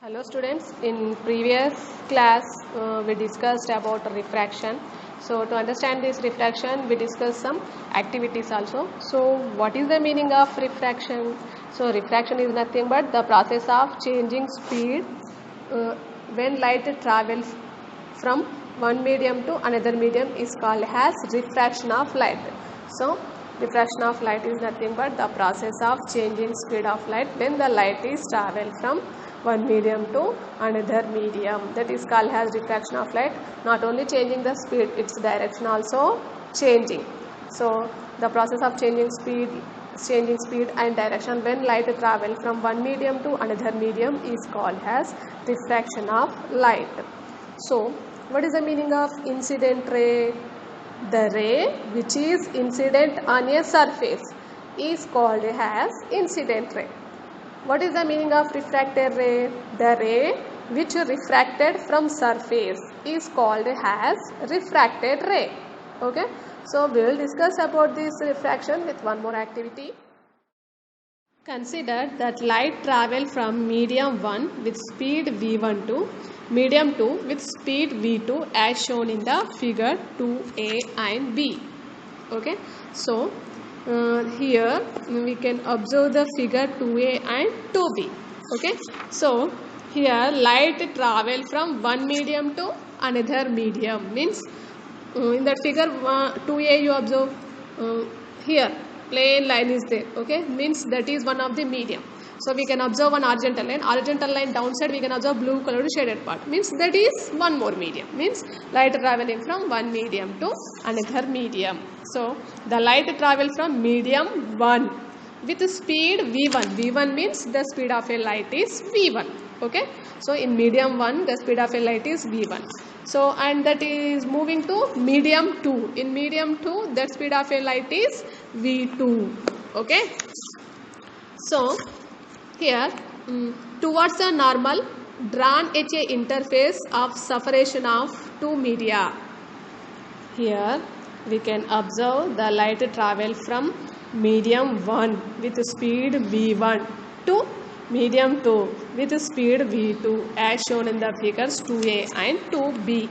Hello students, in previous class we discussed about refraction. So to understand this refraction we discussed some activities also. So what is the meaning of refraction? So refraction is nothing but the process of changing speed when light travels from one medium to another medium is called as refraction of light. So refraction of light is nothing but the process of changing speed of light when the light is travel from one medium to another medium, that is called as refraction of light. Not only changing the speed, its direction also changing. So the process of changing speed and direction when light travel from one medium to another medium is called as refraction of light. So what is the meaning of incident ray? The ray which is incident on a surface is called as incident ray. What is the meaning of refracted ray? The ray which refracted from surface is called as refracted ray. Okay. So we will discuss about this refraction with one more activity. Consider that light travel from medium 1 with speed v1 to medium 2 with speed v2 as shown in the figure 2a and b. Okay. So here we can observe the figure 2a and 2b. Okay. So here light travel from one medium to another medium, means in that figure 2a you observe here plain line is there. Okay, means that is one of the medium. So we can observe one horizontal line downside we can observe blue colored shaded part, means that is one more medium, means light traveling from one medium to another medium. So the light travel from medium 1 with speed v1 means the speed of a light is v1. Okay, so in medium 1 the speed of a light is v1. So and that is moving to medium 2. In medium 2 that speed of a light is v2. Okay, so here towards the normal drawn at a interface of separation of two media. Here we can observe the light travel from medium 1 with speed v1 to medium 2 with speed v2 as shown in the figures 2a and 2b.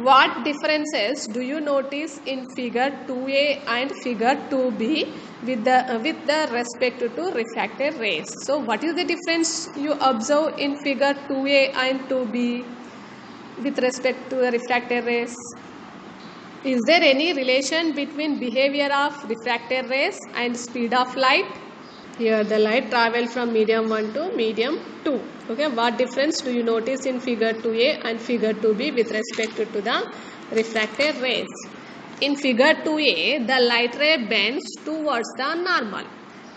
What differences do you notice in figure 2a and figure 2b with the respect to refracted rays? So what is the difference you observe in figure 2a and 2b with respect to the refracted rays? Is there any relation between behavior of refracted rays and speed of light? Here the light travel from medium 1 to medium 2. Okay, what difference do you notice in figure 2a and figure 2b with respect to the refracted rays? In figure 2a the light ray bends towards the normal,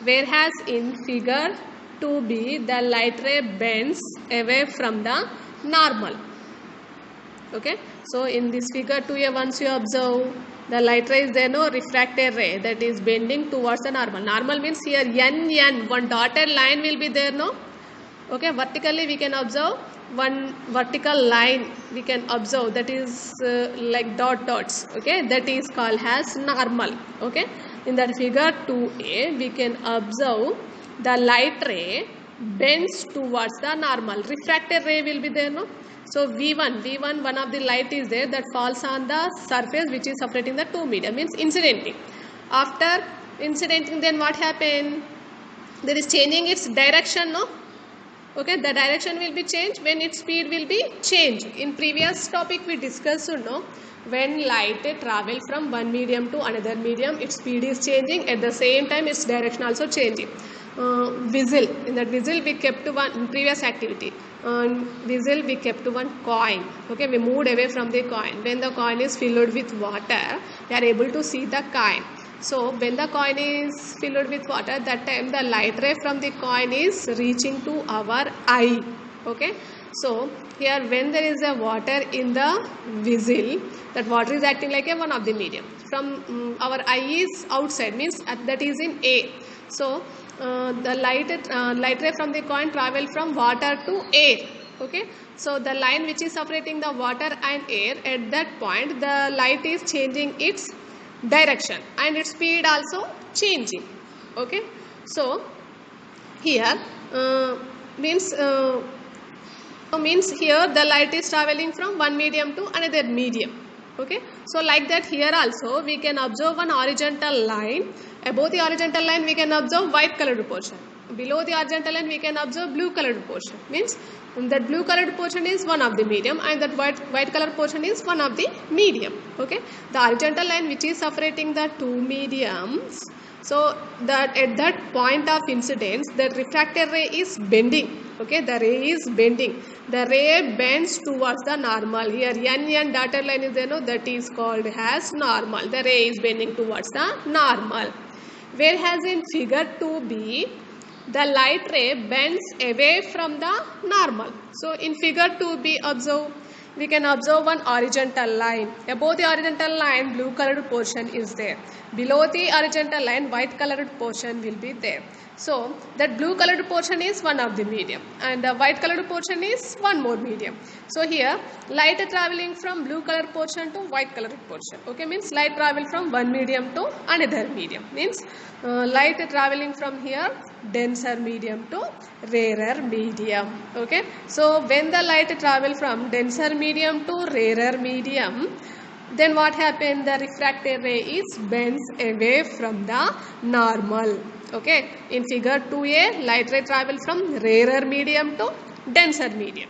whereas in figure 2b the light ray bends away from the normal. Okay, so in this figure 2a once you observe the light ray is there, no refracted ray that is bending towards the normal. Normal means here n, one dotted line will be there, no? Okay, vertically we can observe one vertical line we can observe, that is like dots. Okay, that is called as normal. Okay, in that figure 2a we can observe the light ray bends towards the normal. Refracted ray will be there, no? So v1 one of the light is there that falls on the surface which is separating the two media, means incidenting. After incidenting then what happened? There is changing its direction, no? Okay, the direction will be changed when its speed will be changed. In previous topic we discussed, no, when light travel from one medium to another medium its speed is changing, at the same time its direction also changing. Visual, in that visual we kept one in previous activity. Visual we kept one coin. Okay, we moved away from the coin. When the coin is filled with water we are able to see the coin. So when the coin is filled with water, that time the light ray from the coin is reaching to our eye. Okay, so here when there is a water in the vessel, that water is acting like a one of the medium. From our eye is outside, means that is in A. So the light ray from the coin travel from water to air. Okay, so the line which is separating the water and air, at that point the light is changing its direction and its speed also changing. Okay, so here means means here the light is traveling from one medium to another medium. Okay, so like that here also we can observe one horizontal line. Above the horizontal line we can observe white colored portion, below the horizontal line we can observe blue colored portion. Means that blue colored portion is one of the medium and that white color portion is one of the medium. Okay, the horizontal line which is separating the two mediums, so that at that point of incidence the refracted ray is bending. Okay, the ray is bending, the ray bends towards the normal. Here n dotted line is there, no, that is called as normal. The ray is bending towards the normal. Whereas in figure 2b, the light ray bends away from the normal. So in figure 2b, we can observe one horizontal line. Above the horizontal line blue colored portion is there, below the horizontal line white colored portion will be there. So that blue colored portion is one of the medium and the white colored portion is one more medium. So here light traveling from blue colored portion to white colored portion. Okay, means light travel from one medium to another medium. Means light traveling from here denser medium to rarer medium. Okay, so when the light travel from denser medium to rarer medium, then what happened? The refracted ray is bends away from the normal. Okay, in figure 2a, light ray travel from rarer medium to denser medium.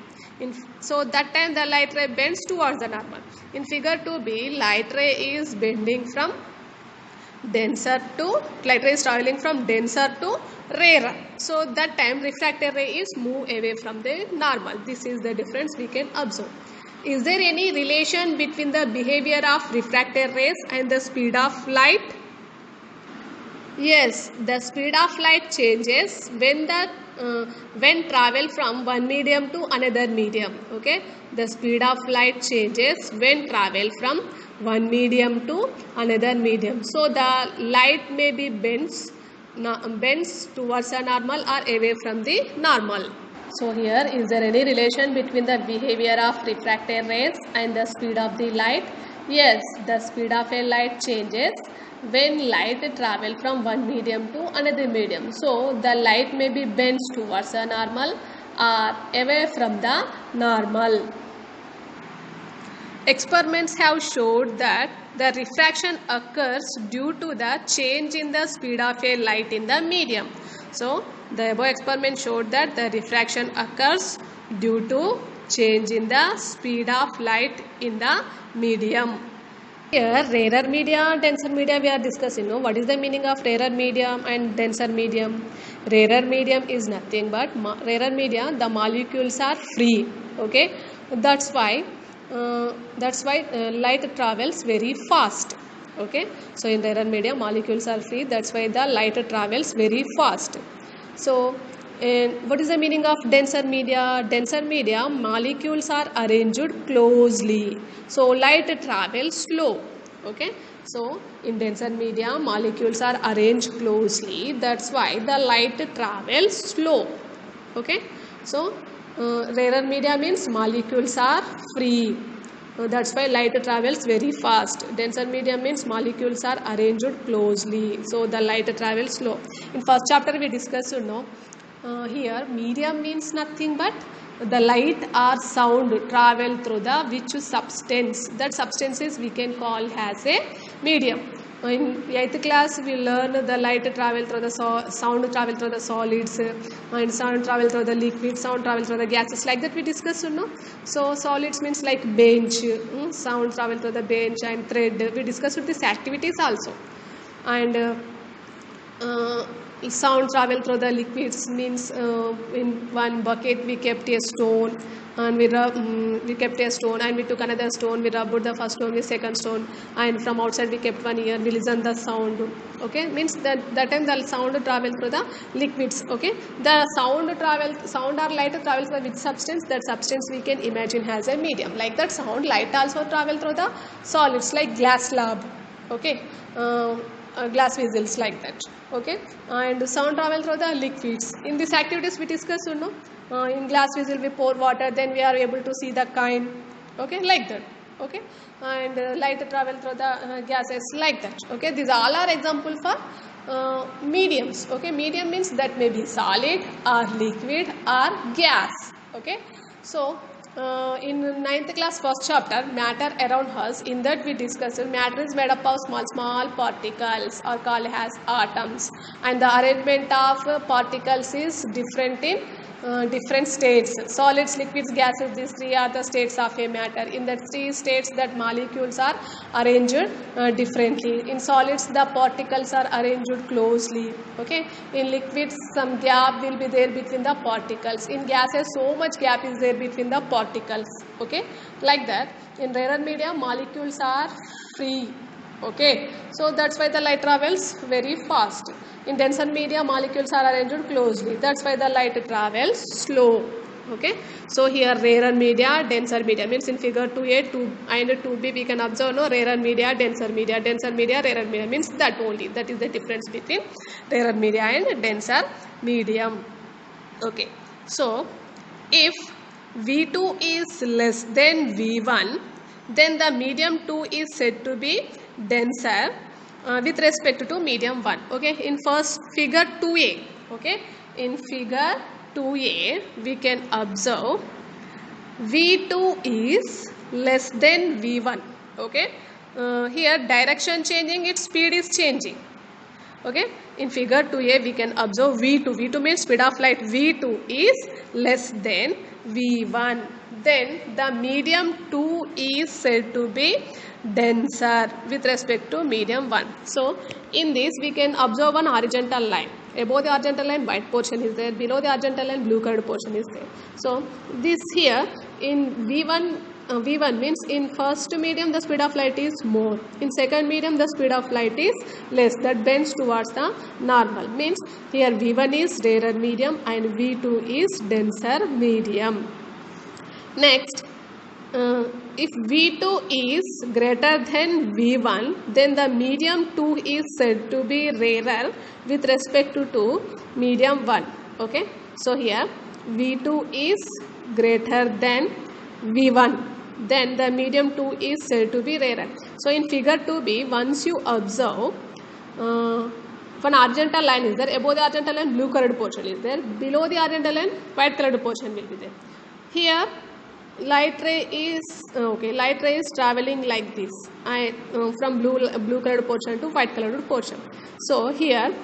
So that time the light ray bends towards the normal. In figure 2b, light ray is bending from denser to, light ray is traveling from denser to rarer. So that time refracted ray is move away from the normal. This is the difference we can observe. Is there any relation between the behavior of refracted rays and the speed of light? Yes, the speed of light changes when travel from one medium to another medium. Okay, the speed of light changes when travel from one medium to another medium. So the light may be bends towards a normal or away from the normal. So here, is there any relation between the behavior of refracted rays and the speed of the light? Yes, the speed of a light changes when light travel from one medium to another medium. So the light may be bent towards a normal or away from the normal. Experiments have showed that the refraction occurs due to the change in the speed of a light in the medium. So the above experiment showed that the refraction occurs due to change in the speed of light in the medium. Here rarer media, denser media we are discussing. No? What is the meaning of rarer medium and denser medium? Rarer medium is nothing but rarer media, the molecules are free. Okay, that's why light travels very fast. Okay, so in rarer media molecules are free, that's why the light travels very fast. So what is the meaning of denser media? Denser media molecules are arranged closely, so light travels slow. Okay, so in denser media molecules are arranged closely, that's why the light travels slow. Okay, so rarer media means molecules are free, that's why light travels very fast. Denser media means molecules are arranged closely, so the light travels slow. In first chapter we discussed, here medium means nothing but the light or sound travel through the which substance. That substances we can call as a medium. In 8th class we learn the light travel through the sound travel through the solids, and sound travel through the liquid, sound travel through the gases, like that we discussed. So solids means like bench, sound travel through the bench and thread. We discussed these activities also. And sound travel through the liquids means in one bucket we kept a stone and we kept a stone and we took another stone, we rubbed the first stone with second stone, and from outside we kept one ear, we listen the sound. Okay, means that time the sound travel through the liquids. Okay, the sound or light travels through which substance? That substance we can imagine as a medium. Like that sound, light also travel through the solids like glass slab. Okay, glass vessels, like that. Okay, and sound travel through the liquids. In these activities we discuss, in glass vessel we pour water, then we are able to see the kind. Okay, like that. Okay, and light travel through the gases, like that. Okay, these all are example for mediums. Okay, medium means that may be solid or liquid or gas. Okay, so in ninth class first chapter, matter around us, in that we discussed matter is made up of small particles or called as atoms, and the arrangement of particles is different in different states: solids, liquids, gases. These three are the states of a matter. In the three states, that molecules are arranged differently. In solids, the particles are arranged closely. Okay. In liquids, some gap will be there between the particles. In gases, so much gap is there between the particles. Okay, like that. In rarer media, molecules are free. Okay, so that's why the light travels very fast. In denser media, molecules are arranged closely. That's why the light travels slow. Okay, so here rarer media, denser media means in figure 2a, 2 and 2b we can observe no rarer media, denser media, rarer media means that only. That is the difference between rarer media and denser medium. Okay, so if V2 is less than V1, then the medium 2 is said to be denser with respect to medium 1. Okay, in first figure 2a. Okay, in figure 2a we can observe V2 is less than V1. Okay, here direction changing, its speed is changing. Okay, in figure 2a we can observe V2 means speed of light. V2 is less than V1, then the medium 2 is said to be denser with respect to medium 1. So in this we can observe one horizontal line. Above the horizontal line white portion is there, below the horizontal line blue colored portion is there. So this here in V1 means in first medium the speed of light is more, in second medium the speed of light is less, that bends towards the normal. Means here V1 is rarer medium and V2 is denser medium. Next, if V2 is greater than V1, then the medium 2 is said to be rarer with respect to medium 1. Okay, so here V2 is greater than V1, then the medium 2 is said to be rarer. So in figure 2b, once you observe one horizontal line is there, above the horizontal line blue colored portion is there, below the horizontal line white colored portion will be there. Here light ray is traveling like this, from blue colored portion to white colored portion. So here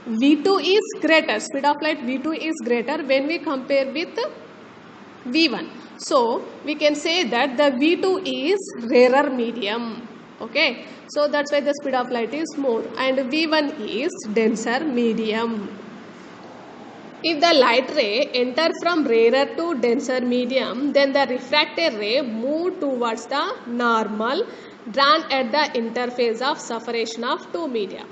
V2 is greater, speed of light V2 is greater when we compare with V1. So we can say that the V2 is rarer medium. Okay, so that's why the speed of light is more, and V1 is denser medium. If the light ray enter from rarer to denser medium, then the refracted ray move towards the normal drawn at the interface of separation of two media.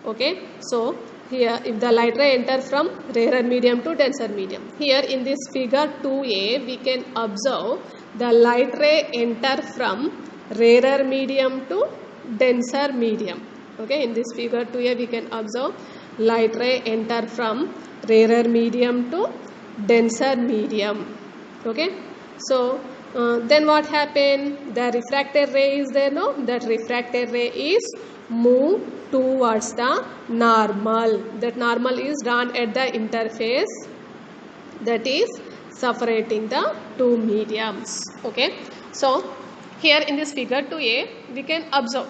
Okay, so here if the light ray enter from rarer medium to denser medium, here in this figure 2a we can observe the light ray enter from rarer medium to denser medium. Okay, in this figure 2a we can observe light ray enter from rarer medium to denser medium. Okay, so then what happened? The refracted ray is there, no? That refracted ray is move towards the normal. That normal is drawn at the interface, that is separating the two mediums. Okay, so here in this figure 2a we can observe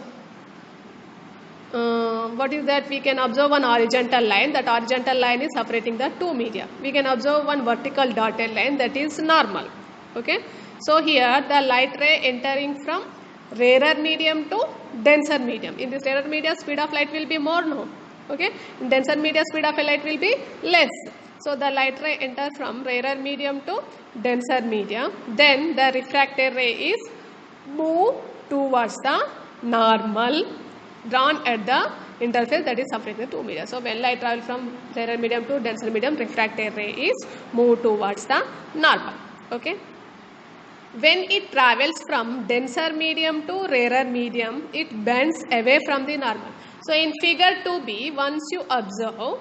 what is that? We can observe one horizontal line. That horizontal line is separating the two media. We can observe one vertical dotted line, that is normal. Okay, so here the light ray entering from rarer medium to denser medium. In this rarer media speed of light will be more, no? Okay, in denser media speed of light will be less. So the light ray enter from rarer medium to denser medium, then the refracted ray is move towards the normal drawn at the interface, that is separating the two media. So when light travel from rarer medium to denser medium, refracted ray is move towards the normal. Okay, when it travels from denser medium to rarer medium, it bends away from the normal. So in figure 2b, once you observe,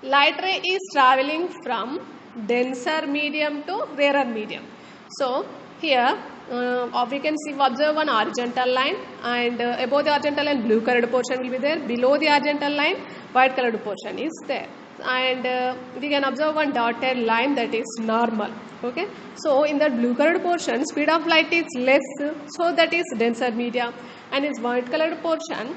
light ray is traveling from denser medium to rarer medium. So here we can see observe one horizontal line, and above the horizontal line blue colored portion will be there, below the horizontal line white colored portion is there, and we can observe one dotted line, that is normal. Okay, so in that blue colored portion speed of light is less, so that is denser media, and its white colored portion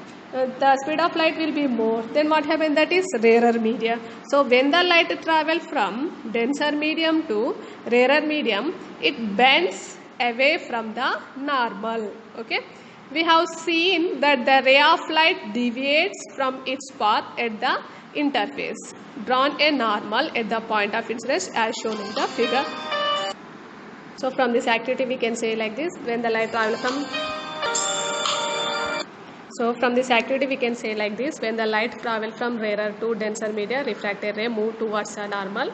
the speed of light will be more, then what happens, that is rarer media. So when the light travel from denser medium to rarer medium, it bends away from the normal. Okay, we have seen that the ray of light deviates from its path at the interface. Drawn a normal at the point of incidence as shown in the figure. So from this activity we can say like this, when the light travels from when the light travel from rarer to denser media, refracted ray move towards a normal.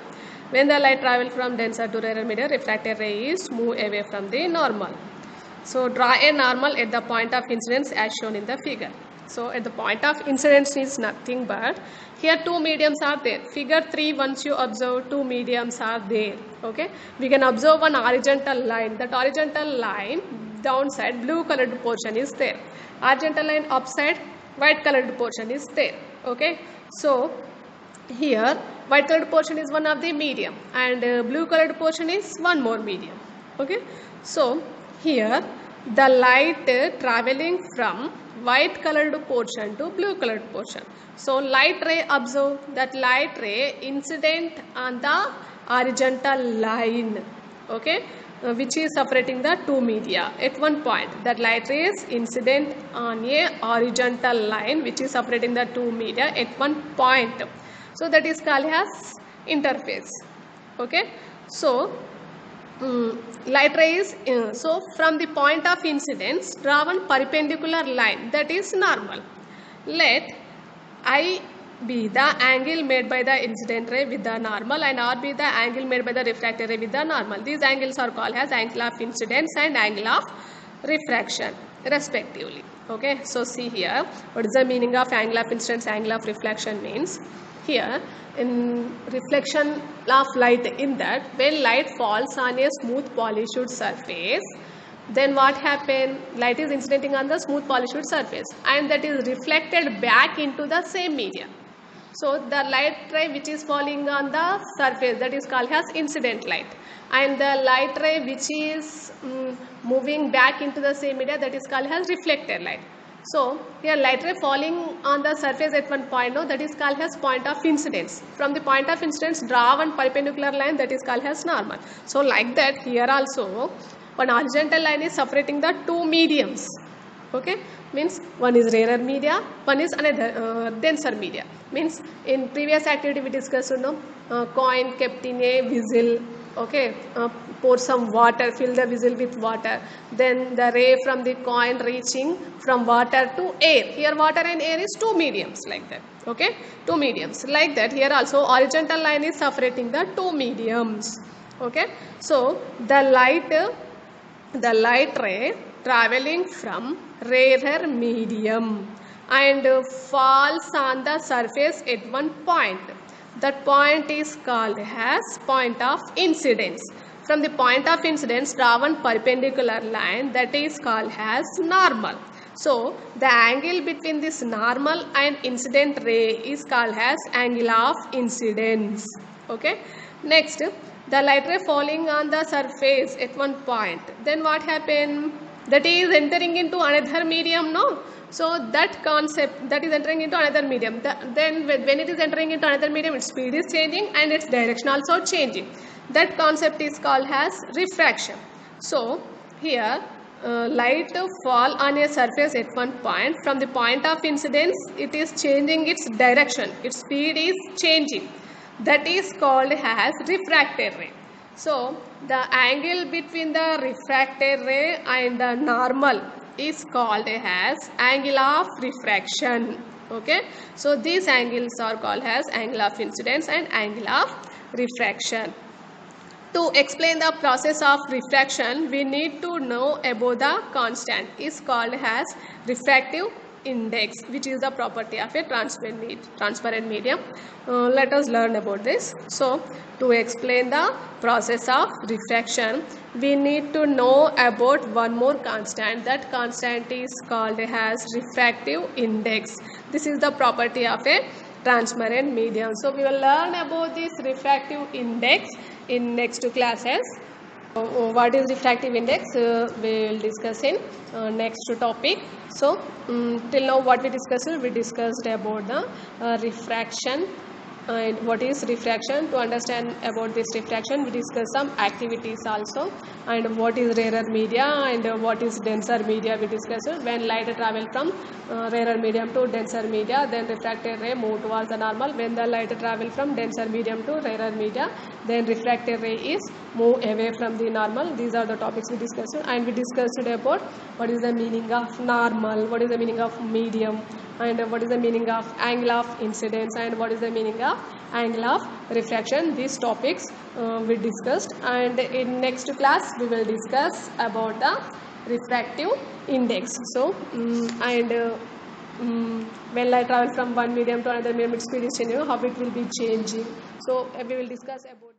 When the light travel from denser to rarer media, refracted ray is move away from the normal. So draw a normal at the point of incidence as shown in the figure. So at the point of incidence is nothing but here two mediums are there. Figure 3, once you observe two mediums are there. Okay, we can observe one horizontal line. That horizontal line downside blue colored portion is there. Horizontal line upside white colored portion is there. Okay, so here white colored portion is one of the medium, and blue colored portion is one more medium. Okay, so here the light traveling from white colored portion to blue colored portion. So light ray, observe that light ray incident on the horizontal line. Okay, which is separating the two media at one point. That light ray is incident on a horizontal line which is separating the two media at one point. So that is called as interface. Okay, so light ray is so from the point of incidence draw one perpendicular line, that is normal. Let I be the angle made by the incident ray with the normal, and R be the angle made by the refracted ray with the normal. These angles are called as angle of incidence and angle of refraction respectively. Okay, so see here what is the meaning of angle of incidence, angle of reflection means. Here in reflection of light, in that when light falls on a smooth polished surface, then what happen, light is incidenting on the smooth polished surface and that is reflected back into the same medium. So the light ray which is falling on the surface, that is called as incident light, and the light ray which is moving back into the same media, that is called as reflected light. So here light ray falling on the surface at one point, no, that is called as point of incidence. From the point of incidence draw one perpendicular line, that is called as normal. So like that here also one horizontal line is separating the two mediums. Okay, means one is rarer media, one is another denser media. Means in previous activity we discussed, coin kept in a vessel. Okay, pour some water, fill the vessel with water, then the ray from the coin reaching from water to air. Here water and air is two mediums, like that. Okay, two mediums like that. Here also horizontal line is separating the two mediums. Okay, so the light ray traveling from rarer medium and falls on the surface at one point. That point is called as point of incidence. From the point of incidence draw one perpendicular line, that is called as normal. So the angle between this normal and incident ray is called as angle of incidence. Okay, next the light ray falling on the surface at one point, then what happened, that is entering into another medium, no? So that concept, that is entering into another medium, then when it is entering into another medium, its speed is changing and its direction also changing. That concept is called as refraction. So here light fall on a surface at one point, from the point of incidence it is changing its direction, its speed is changing. That is called as refracted ray. So the angle between the refracted ray and the normal is called as angle of refraction. Okay, so these angles are called as angle of incidence and angle of refraction. To explain the process of refraction, we need to know about the constant is called as refractive index, which is the property of a transparent medium. Let us learn about this. So to explain the process of refraction, we need to know about one more constant. That constant is called as refractive index. This is the property of a transparent medium. So we will learn about this refractive index in next two classes. What is refractive index? We will discuss in next topic. So till now what we discussed about the refraction. And what is refraction? To understand about this refraction, we discuss some activities also, and what is rarer media and what is denser media. We discussed when light travel from rarer medium to denser media, then refracted ray move towards the normal. When the light travel from denser medium to rarer media, then refracted ray is move away from the normal. These are the topics we discussed, and we discussed about what is the meaning of normal, what is the meaning of medium, and what is the meaning of angle of incidence, and what is the meaning of angle of refraction. These topics we discussed, and in next class we will discuss about the refractive index. So when light travel from one medium to another medium, its speed is changing, how it will be changing. So we will discuss about